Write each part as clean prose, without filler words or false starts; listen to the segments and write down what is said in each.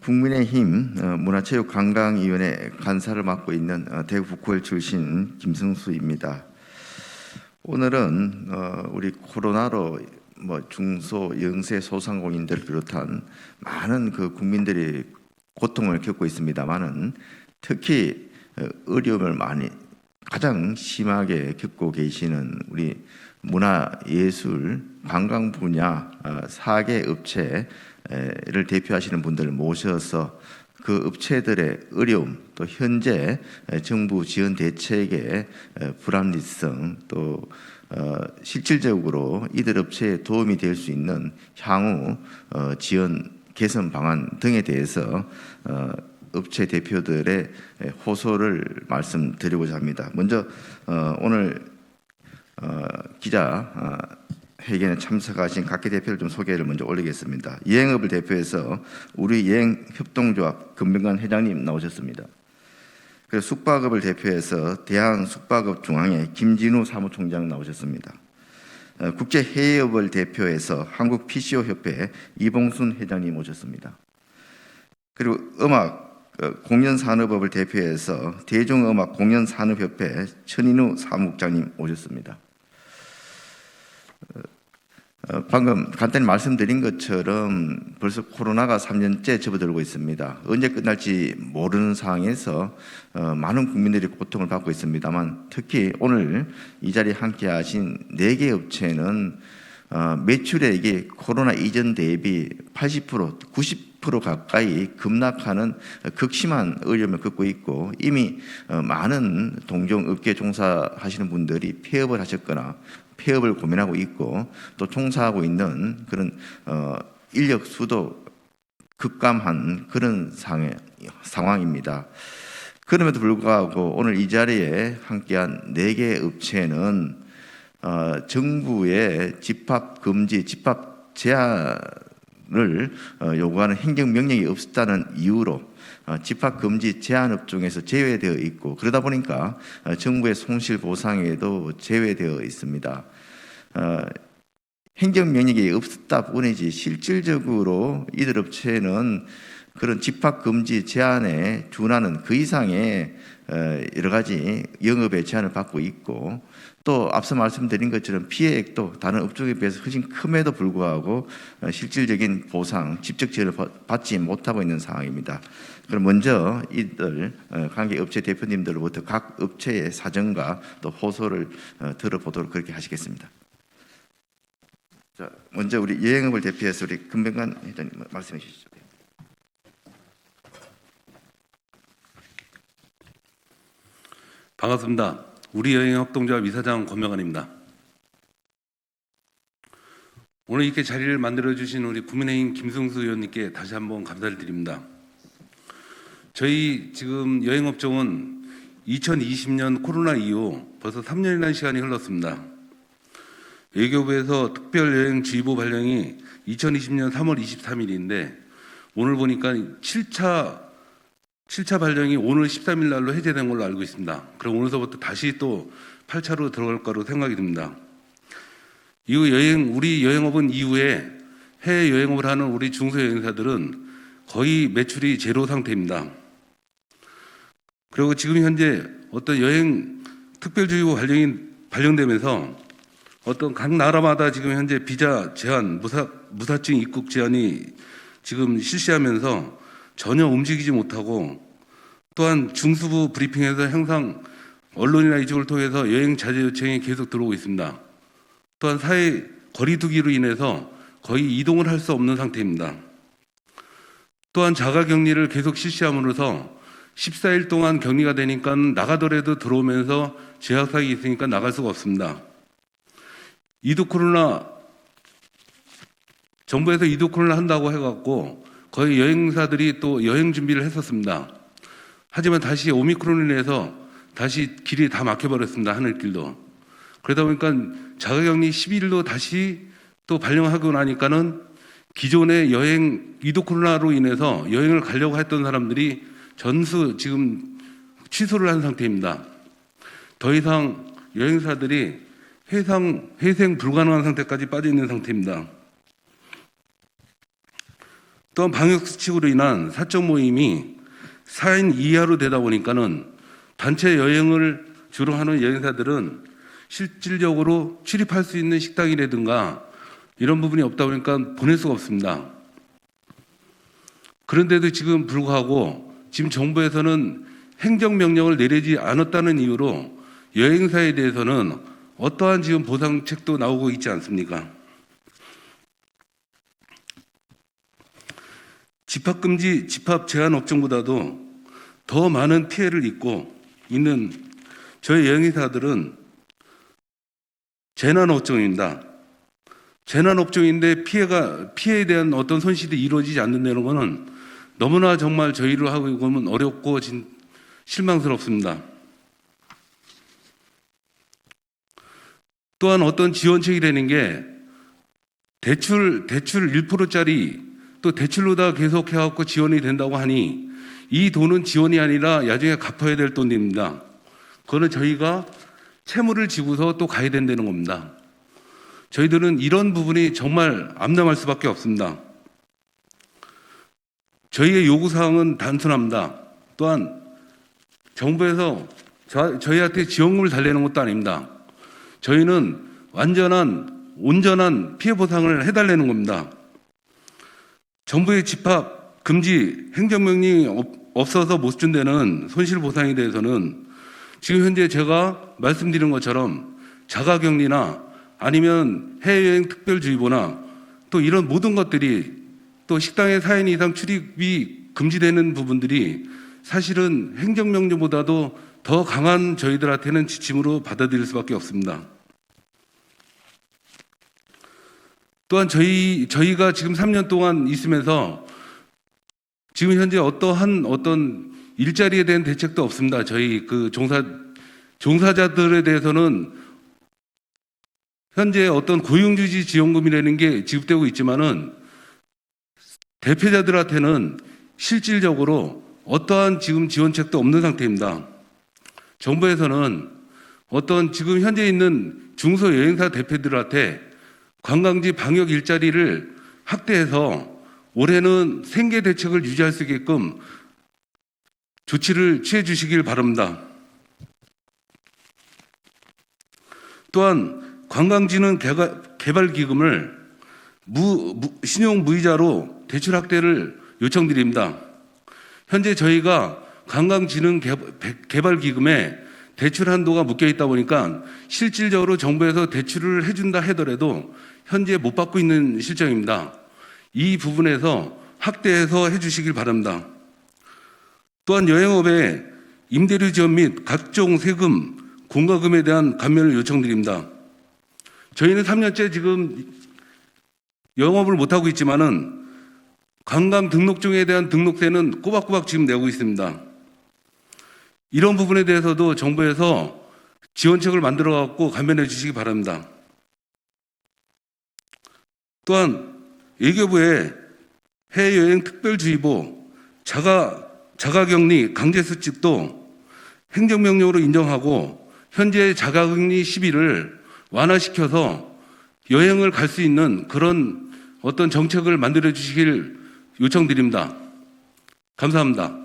국민의힘 문화체육관광위원회 간사를 맡고 있는 대구 북구엘 출신 김승수입니다. 오늘은 우리 코로나로 중소 영세 소상공인들 비롯한 많은 국민들이 고통을 겪고 있습니다만은 특히 어려움을 가장 심하게 겪고 계시는 우리 문화예술 관광 분야 4개 업체를 대표하시는 분들을 모셔서 그 업체들의 어려움, 또 현재 정부 지원 대책의 불합리성, 또 실질적으로 이들 업체에 도움이 될 수 있는 향후 지원 개선 방안 등에 대해서 업체 대표들의 호소를 말씀드리고자 합니다. 먼저 오늘 기자 회견에 참석하신 각계 대표를 좀 소개를 먼저 올리겠습니다. 여행업을 대표해서 우리 여행협동조합 금병관 회장님 나오셨습니다. 그리고 숙박업을 대표해서 대한숙박업중앙회 김진우 사무총장 나오셨습니다. 국제해외업을 대표해서 한국PCO협회 이봉순 회장님 오셨습니다. 그리고 공연산업업을 대표해서 대중음악공연산업협회 천인우 사무국장님 오셨습니다. 방금 간단히 말씀드린 것처럼 벌써 코로나가 3년째 접어들고 있습니다. 언제 끝날지 모르는 상황에서 많은 국민들이 고통을 받고 있습니다만, 특히 오늘 이 자리에 함께 하신 4개 업체는 매출액이 코로나 이전 대비 80%, 90% 가까이 급락하는 극심한 어려움을 겪고 있고, 이미 많은 동종업계 종사하시는 분들이 폐업을 하셨거나 폐업을 고민하고 있고, 또 종사하고 있는 그런 인력 수도 급감한 그런 상황입니다. 그럼에도 불구하고 오늘 이 자리에 함께한 4개 업체는 정부의 집합 금지, 집합 제한을 요구하는 행정명령이 없었다는 이유로 집합 금지 제한업 중에서 제외되어 있고, 그러다 보니까 정부의 손실보상에도 제외되어 있습니다. 행정명령이 없었다 뿐이지 실질적으로 이들 업체는 그런 집합 금지 제한에 준하는 그 이상의 여러 가지 영업의 제한을 받고 있고, 또 앞서 말씀드린 것처럼 피해액도 다른 업종에 비해서 훨씬 큼에도 불구하고 실질적인 보상, 직접 지원을 받지 못하고 있는 상황입니다. 그럼 먼저 이들 관계 업체 대표님들로부터 각 업체의 사정과 또 호소를 들어보도록 그렇게 하시겠습니다. 자, 먼저 우리 여행업을 대표해서 우리 금병관 회장님 말씀해 주시죠. 반갑습니다. 우리 여행협동조합 이사장 권명환입니다. 오늘 이렇게 자리를 만들어주신 우리 국민의힘 김승수 의원님께 다시 한번 감사를 드립니다. 저희 지금 여행업종은 2020년 코로나 이후 벌써 3년이라는 시간이 흘렀습니다. 외교부에서 특별여행주의보 발령이 2020년 3월 23일인데 오늘 보니까 7차 발령이 오늘 13일 날로 해제된 걸로 알고 있습니다. 그럼 오늘서부터 다시 또 8차로 들어갈 거로 생각이 듭니다. 이후 우리 여행업은 이후에 해외 여행업을 하는 우리 중소여행사들은 거의 매출이 제로 상태입니다. 그리고 지금 현재 어떤 여행 특별주의보 발령되면서 어떤 각 나라마다 지금 현재 비자 제한, 무사증 입국 제한이 지금 실시하면서 전혀 움직이지 못하고, 또한 중수부 브리핑에서 항상 언론이나 이쪽을 통해서 여행 자제 요청이 계속 들어오고 있습니다. 또한 사회 거리두기로 인해서 거의 이동을 할 수 없는 상태입니다. 또한 자가격리를 계속 실시함으로써 14일 동안 격리가 되니까 나가더라도 들어오면서 제약사항이 있으니까 나갈 수가 없습니다. 정부에서 이도 코로나 한다고 해갖고 거의 여행사들이 또 여행 준비를 했었습니다. 하지만 다시 오미크론으로 인해서 다시 길이 다 막혀버렸습니다. 하늘길도. 그러다 보니까 자가격리 10일로 다시 또 발령하고 나니까는 기존의 여행 이도 코로나로 인해서 여행을 가려고 했던 사람들이 전수 지금 취소를 한 상태입니다. 더 이상 여행사들이 회생 불가능한 상태까지 빠져 있는 상태입니다. 또한 방역수칙으로 인한 사적 모임이 4인 이하로 되다 보니까는 단체 여행을 주로 하는 여행사들은 실질적으로 출입할 수 있는 식당이라든가 이런 부분이 없다 보니까 보낼 수가 없습니다. 그런데도 지금 불구하고 지금 정부에서는 행정명령을 내리지 않았다는 이유로 여행사에 대해서는 어떠한 지금 보상책도 나오고 있지 않습니까? 집합금지, 집합 제한 업종보다도 더 많은 피해를 입고 있는 저희 여행사들은 재난 업종입니다. 재난 업종인데 피해에 대한 어떤 손실이 이루어지지 않는다는 것은 너무나 정말 저희를 하고 보면 어렵고 실망스럽습니다. 또한 어떤 지원책이라는 게 대출 1%짜리 또 대출로다 계속해갖고 지원이 된다고 하니 이 돈은 지원이 아니라 나중에 갚아야 될 돈입니다. 그거는 저희가 채무를 지고서 또 가야 된다는 겁니다. 저희들은 이런 부분이 정말 암담할 수밖에 없습니다. 저희의 요구사항은 단순합니다. 또한 정부에서 저희한테 지원금을 달래는 것도 아닙니다. 저희는 온전한 피해 보상을 해달라는 겁니다. 정부의 집합, 금지, 행정명령이 없어서 못 준 데는 손실보상에 대해서는 지금 현재 제가 말씀드린 것처럼 자가격리나 아니면 해외여행 특별주의보나 또 이런 모든 것들이 또 식당에 4인 이상 출입이 금지되는 부분들이 사실은 행정명령보다도 더 강한 저희들한테는 지침으로 받아들일 수밖에 없습니다. 또한 저희가 지금 3년 동안 있으면서 지금 현재 어떤 일자리에 대한 대책도 없습니다. 저희 그 종사자들에 대해서는 현재 어떤 고용주지 지원금이라는 게 지급되고 있지만은 대표자들한테는 실질적으로 어떠한 지금 지원책도 없는 상태입니다. 정부에서는 어떤 지금 현재 있는 중소여행사 대표들한테 관광지 방역 일자리를 확대해서 올해는 생계 대책을 유지할 수 있게끔 조치를 취해 주시길 바랍니다. 또한 관광지는 개발기금을 신용 무이자로 대출 확대를 요청드립니다. 현재 저희가 관광지능 개발기금에 대출 한도가 묶여 있다 보니까 실질적으로 정부에서 대출을 해준다 하더라도 현재 못 받고 있는 실정입니다. 이 부분에서 확대해서 해주시길 바랍니다. 또한 여행업의 임대료 지원 및 각종 세금, 공과금에 대한 감면을 요청드립니다. 저희는 3년째 지금 영업을 못하고 있지만은 관광 등록증에 대한 등록세는 꼬박꼬박 지금 내고 있습니다. 이런 부분에 대해서도 정부에서 지원책을 만들어 갖고 감면해 주시기 바랍니다. 또한 외교부의 해외여행 특별주의보, 자가격리 강제수칙도 행정명령으로 인정하고 현재 자가격리 시비를 완화시켜서 여행을 갈 수 있는 그런 어떤 정책을 만들어 주시길 요청드립니다. 감사합니다.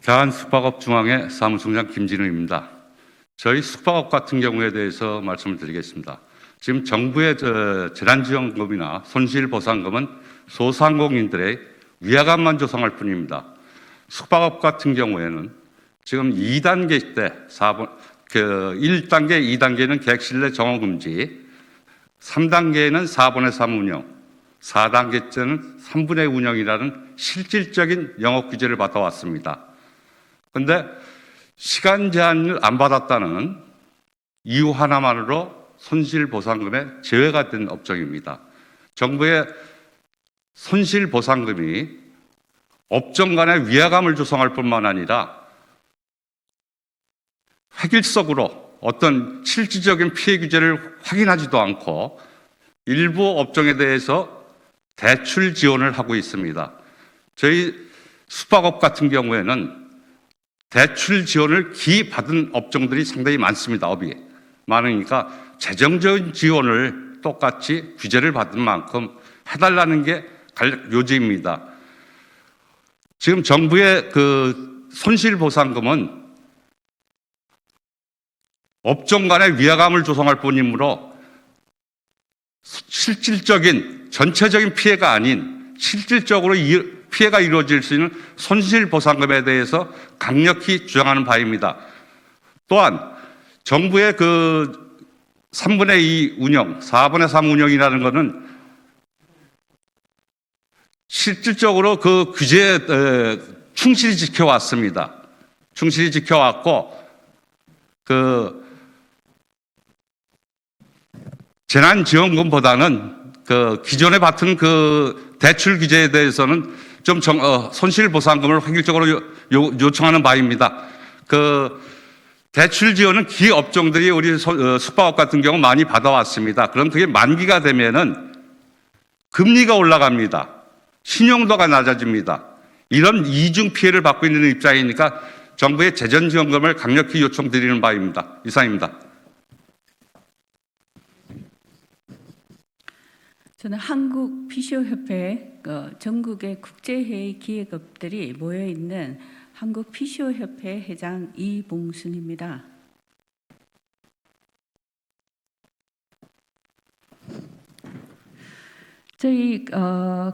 대한숙박업중앙회 사무총장 김진우입니다. 저희 숙박업 같은 경우에 대해서 말씀을 드리겠습니다. 지금 정부의 재난지원금이나 손실보상금은 소상공인들의 위화감만 조성할 뿐입니다. 숙박업 같은 경우에는 지금 2단계 때 1단계, 2단계는 객실내 정원금지, 3단계는 4분의 3 운영, 4단계 때는 3분의 운영이라는 실질적인 영업 규제를 받아왔습니다. 그런데 시간 제한을 안 받았다는 이유 하나만으로 손실보상금에 제외가 된 업종입니다. 정부의 손실보상금이 업종 간의 위화감을 조성할 뿐만 아니라 획일적으로 어떤 실질적인 피해 규제를 확인하지도 않고 일부 업종에 대해서 대출 지원을 하고 있습니다. 저희 숙박업 같은 경우에는 대출 지원을 기받은 업종들이 상당히 많습니다. 업이 많으니까 재정적인 지원을 똑같이 규제를 받은 만큼 해달라는 게 요지입니다. 지금 정부의 그 손실보상금은 업종 간의 위화감을 조성할 뿐이므로 실질적인 전체적인 피해가 아닌 실질적으로 피해가 이루어질 수 있는 손실보상금에 대해서 강력히 주장하는 바입니다. 또한 정부의 그 3분의 2 운영, 4분의 3 운영이라는 것은 실질적으로 그 규제에 충실히 지켜왔습니다. 충실히 지켜왔고, 그 재난지원금보다는 그 기존에 받은 그 대출 규제에 대해서는 좀 손실보상금을 획일적으로 요청하는 바입니다. 그 대출 지원은 기업종들이 우리 숙박업 같은 경우 많이 받아왔습니다. 그럼 그게 만기가 되면은 금리가 올라갑니다. 신용도가 낮아집니다. 이런 이중 피해를 받고 있는 입장이니까 정부의 재정지원금을 강력히 요청드리는 바입니다. 이상입니다. 저는 한국 피시오협회 전국의 국제회의 기획업들이 모여있는 한국 피시오협회 회장 이봉순입니다. 저희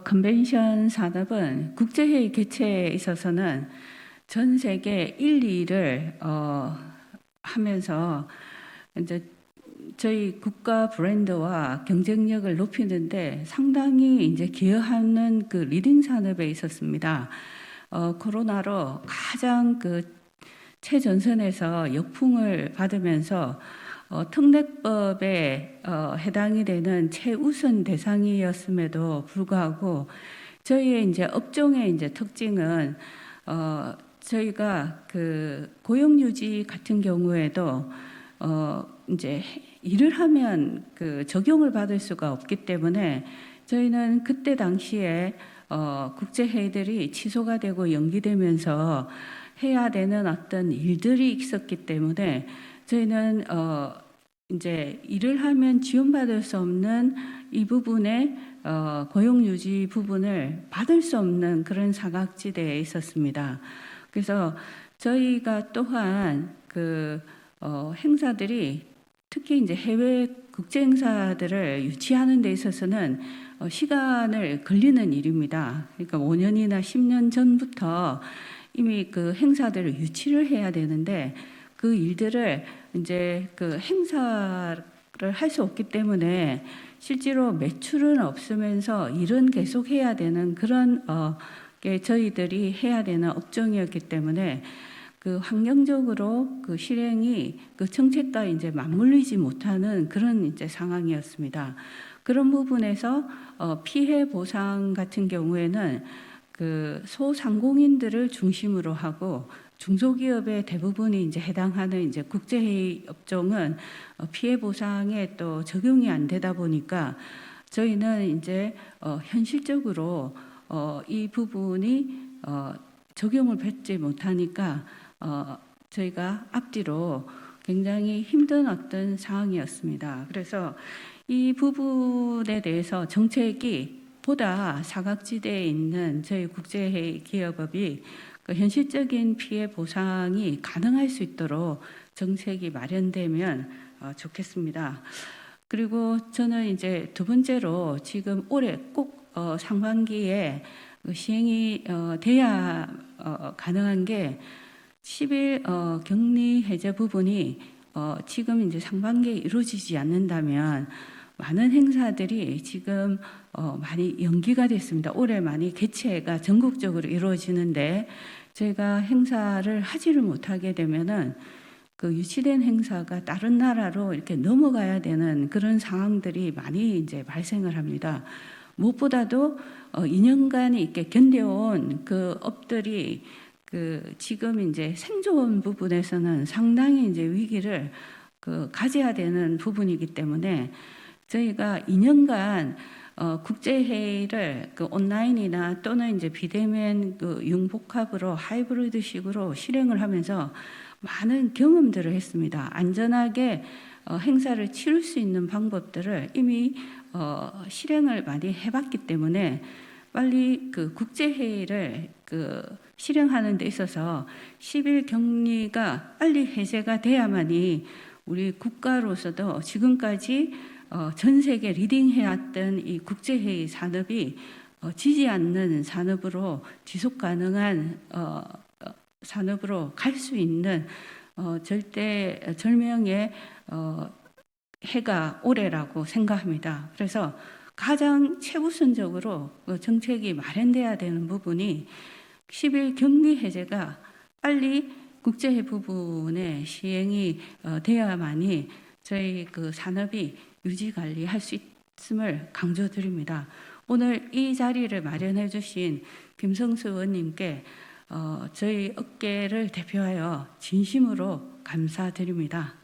컨벤션 산업은 국제회의 개최에 있어서는 전 세계 1, 2위를 하면서 이제 저희 국가 브랜드와 경쟁력을 높이는데 상당히 이제 기여하는 그 리딩 산업에 있었습니다. 코로나로 가장 그 최전선에서 역풍을 받으면서 특례법에 해당이 되는 최우선 대상이었음에도 불구하고 저희의 이제 업종의 이제 특징은 저희가 그 고용유지 같은 경우에도 이제 일을 하면 그 적용을 받을 수가 없기 때문에 저희는 그때 당시에 국제회의들이 취소가 되고 연기되면서 해야 되는 어떤 일들이 있었기 때문에 저희는 이제 일을 하면 지원받을 수 없는 이 부분에 고용유지 부분을 받을 수 없는 그런 사각지대에 있었습니다. 그래서 저희가 또한 그 행사들이 특히 이제 해외 국제 행사들을 유치하는 데 있어서는 시간을 걸리는 일입니다. 그러니까 5년이나 10년 전부터 이미 그 행사들을 유치를 해야 되는데 그 일들을 이제 그 행사를 할 수 없기 때문에 실제로 매출은 없으면서 일은 계속 해야 되는 그런 게 저희들이 해야 되는 업종이었기 때문에 그 환경적으로 그 실행이 그 정책과 이제 맞물리지 못하는 그런 이제 상황이었습니다. 그런 부분에서 피해 보상 같은 경우에는 그 소상공인들을 중심으로 하고 중소기업의 대부분이 이제 해당하는 이제 국제회의 업종은 피해 보상에 또 적용이 안 되다 보니까 저희는 이제 현실적으로 이 부분이 적용을 받지 못하니까 저희가 앞뒤로 굉장히 힘든 어떤 상황이었습니다. 그래서 이 부분에 대해서 정책이 보다 사각지대에 있는 저희 국제회의 기업업이 그 현실적인 피해 보상이 가능할 수 있도록 정책이 마련되면 좋겠습니다. 그리고 저는 이제 두 번째로 지금 올해 꼭 상반기에 시행이 돼야 가능한 게 10일 격리 해제 부분이 지금 이제 상반기에 이루어지지 않는다면 많은 행사들이 지금 많이 연기가 됐습니다. 올해 많이 개최가 전국적으로 이루어지는데 저희가 행사를 하지를 못하게 되면은 그 유치된 행사가 다른 나라로 이렇게 넘어가야 되는 그런 상황들이 많이 이제 발생을 합니다. 무엇보다도 2년간 이렇게 견뎌온 그 업들이 그 지금 이제 생존 부분에서는 상당히 이제 위기를 그 가져야 되는 부분이기 때문에 저희가 2년간 국제회의를 그 온라인이나 또는 이제 비대면 그 융복합으로 하이브리드식으로 실행을 하면서 많은 경험들을 했습니다. 안전하게 행사를 치를 수 있는 방법들을 이미 실행을 많이 해봤기 때문에 빨리 그 국제회의를 실행하는 데 있어서 10일 격리가 빨리 해제가 돼야만이 우리 국가로서도 지금까지 전 세계 리딩해왔던 이 국제회의 산업이 지지 않는 산업으로 지속 가능한 산업으로 갈 수 있는 절대 절명의 해가 올해라고 생각합니다. 그래서 가장 최우선적으로 정책이 마련돼야 되는 부분이 10일 격리 해제가 빨리 국제회 부분에 시행이 돼야만이 저희 그 산업이 유지 관리할 수 있음을 강조드립니다. 오늘 이 자리를 마련해 주신 김성수 의원님께 저희 업계를 대표하여 진심으로 감사드립니다.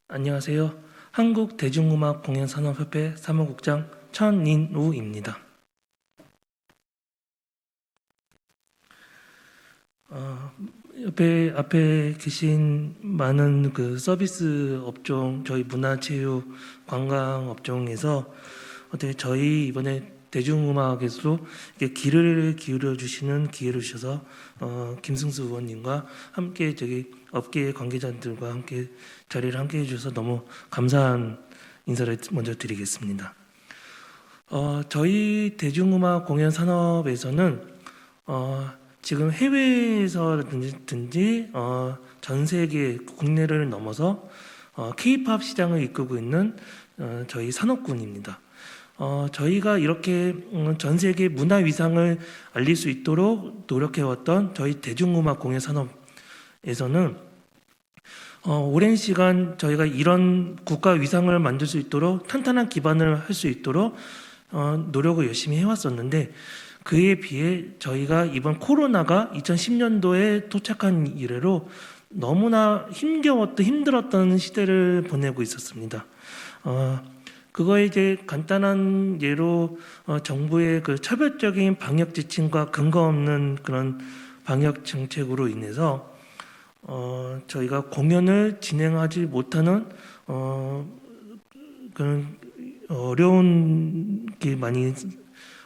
안녕하세요. 한국대중음악공연산업협회 사무국장 천인우입니다. 앞에 계신 많은 그 서비스 업종, 저희 문화체육, 관광 업종에서 어떻게 저희 이번에 대중음악에서도 이렇게 귀를 기울여 주시는 기회를 주셔서 김승수 의원님과 함께 저기 업계 관계자들과 함께 자리를 함께 해주셔서 너무 감사한 인사를 먼저 드리겠습니다. 저희 대중음악 공연 산업에서는 지금 해외에서든지 전 세계 국내를 넘어서 K-팝 시장을 이끌고 있는 저희 산업군입니다. 저희가 이렇게 전 세계 문화 위상을 알릴 수 있도록 노력해왔던 저희 대중음악 공연 산업에서는 오랜 시간 저희가 이런 국가 위상을 만들 수 있도록 탄탄한 기반을 할 수 있도록 노력을 열심히 해왔었는데 그에 비해 저희가 이번 코로나가 2010년도에 도착한 이래로 너무나 힘들었던 시대를 보내고 있었습니다. 그거에 이제 간단한 예로 정부의 그 차별적인 방역 지침과 근거 없는 그런 방역 정책으로 인해서 저희가 공연을 진행하지 못하는 그런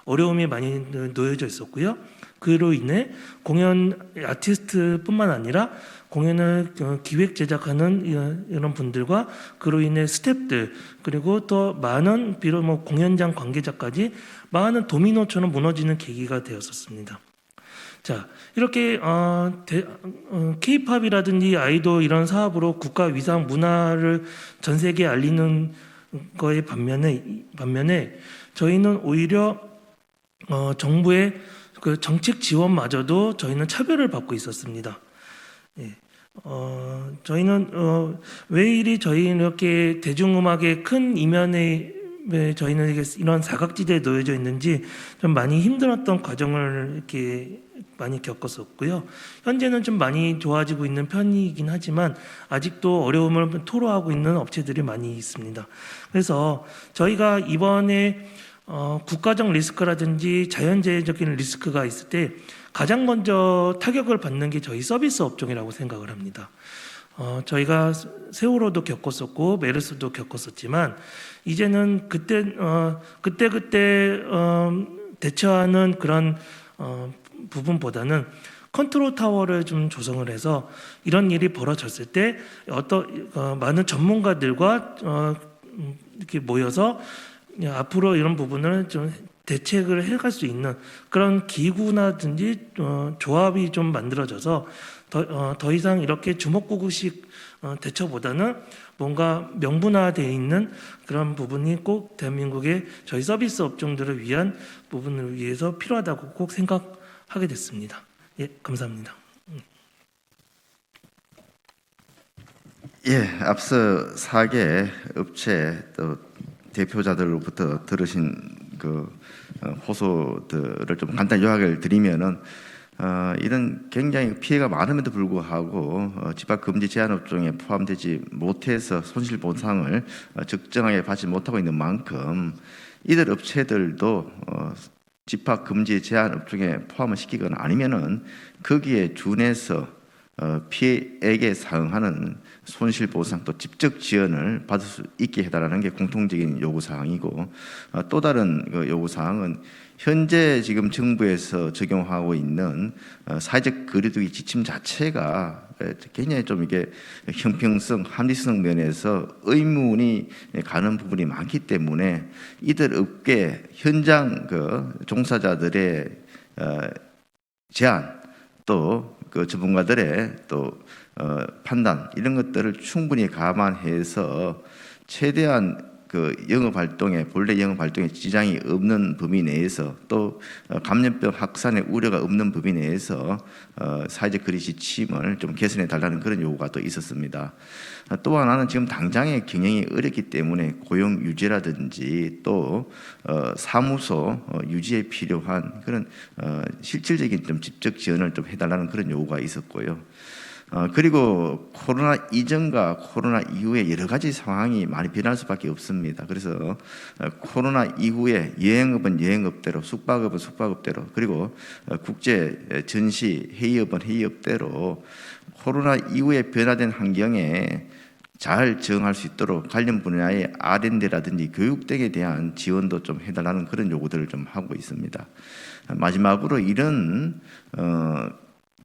어려움이 많이 놓여져 있었고요. 그로 인해 공연 아티스트뿐만 아니라 공연을 기획 제작하는 이런 분들과 그로 인해 스태프들 그리고 또 많은 비록 뭐 공연장 관계자까지 많은 도미노처럼 무너지는 계기가 되었었습니다. 자, 이렇게 K-팝이라든지 아이돌 이런 사업으로 국가 위상 문화를 전 세계에 알리는 거에 반면에 저희는 오히려 정부의 그 정책 지원마저도 저희는 차별을 받고 있었습니다. 예. 저희는 왜 이리 저희는 이렇게 대중음악의 큰 이면에 왜 저희는 이런 사각지대에 놓여져 있는지 좀 많이 힘들었던 과정을 이렇게 많이 겪었었고요. 현재는 좀 많이 좋아지고 있는 편이긴 하지만 아직도 어려움을 토로하고 있는 업체들이 많이 있습니다. 그래서 저희가 이번에 국가적 리스크라든지 자연재해적인 리스크가 있을 때 가장 먼저 타격을 받는 게 저희 서비스 업종이라고 생각을 합니다. 저희가 세월호도 겪었었고 메르스도 겪었었지만 이제는 그때 대처하는 그런 부분보다는 컨트롤 타워를 좀 조성을 해서 이런 일이 벌어졌을 때 많은 전문가들과 이렇게 모여서 앞으로 이런 부분을 좀 대책을 해갈 수 있는 그런 기구나든지 조합이 좀 만들어져서 더 이상 이렇게 주먹구구식 대처보다는 뭔가 명분화되어 있는 그런 부분이 꼭 대한민국의 저희 서비스 업종들을 위한 부분을 위해서 필요하다고 꼭 생각하게 됐습니다. 예, 감사합니다. 예, 앞서 4개 업체 또 대표자들로부터 들으신 그 호소들을 좀 간단히 요약을 드리면은 이런 굉장히 피해가 많음에도 불구하고 집합 금지 제한 업종에 포함되지 못해서 손실 보상을 적정하게 받지 못하고 있는 만큼 이들 업체들도 집합 금지 제한 업종에 포함을 시키거나 아니면은 거기에 준해서 피해액에 상응하는 손실보상 또 직접 지원을 받을 수 있게 해달라는 게 공통적인 요구사항이고, 또 다른 그 요구사항은 현재 지금 정부에서 적용하고 있는 사회적 거리두기 지침 자체가 굉장히 좀 이게 형평성, 합리성 면에서 의문이 가는 부분이 많기 때문에 이들 업계 현장 그 종사자들의 제안 또 그 전문가들의 또 판단 이런 것들을 충분히 감안해서 최대한 그 영업 활동에 본래 영업 활동에 지장이 없는 범위 내에서 또 감염병 확산의 우려가 없는 범위 내에서 사회적 거리 지침을 좀 개선해 달라는 그런 요구가 또 있었습니다. 또 하나는 지금 당장의 경영이 어렵기 때문에 고용 유지라든지 또 사무소 유지에 필요한 그런 실질적인 좀 직접 지원을 좀 해달라는 그런 요구가 있었고요. 그리고 코로나 이전과 코로나 이후에 여러 가지 상황이 많이 변할 수밖에 없습니다. 그래서 코로나 이후에 여행업은 여행업대로, 숙박업은 숙박업대로, 그리고 국제 전시 회의업은 회의업대로 코로나 이후에 변화된 환경에 잘 적응할 수 있도록 관련 분야의 R&D라든지 교육 등에 대한 지원도 좀 해달라는 그런 요구들을 좀 하고 있습니다. 마지막으로 이런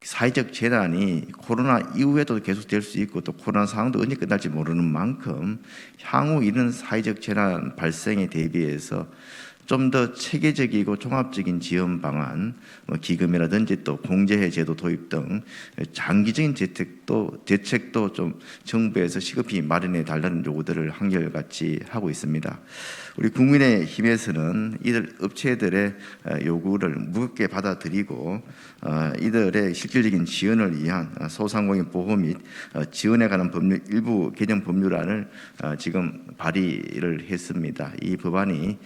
사회적 재난이 코로나 이후에도 계속될 수 있고 또 코로나 상황도 언제 끝날지 모르는 만큼 향후 이런 사회적 재난 발생에 대비해서 좀 더 체계적이고 종합적인 지원 방안, 기금이라든지 또 공제해 제도 도입 등 장기적인 대책도 좀 정부에서 시급히 마련해 달라는 요구들을 한결같이 하고 있습니다. 우리 국민의힘에서는 이들 업체들의 요구를 무겁게 받아들이고 이들의 실질적인 지원을 위한 소상공인 보호 및 지원에 관한 법률 일부 개정 법률안을 지금 발의를 했습니다. 이 법안이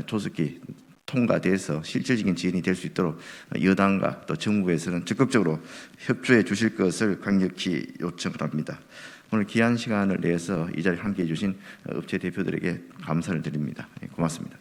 조속히 통과돼서 실질적인 지원이 될 수 있도록 여당과 또 정부에서는 적극적으로 협조해 주실 것을 강력히 요청을 합니다. 오늘 귀한 시간을 내서 이 자리에 함께해 주신 업체 대표들에게 감사를 드립니다. 고맙습니다.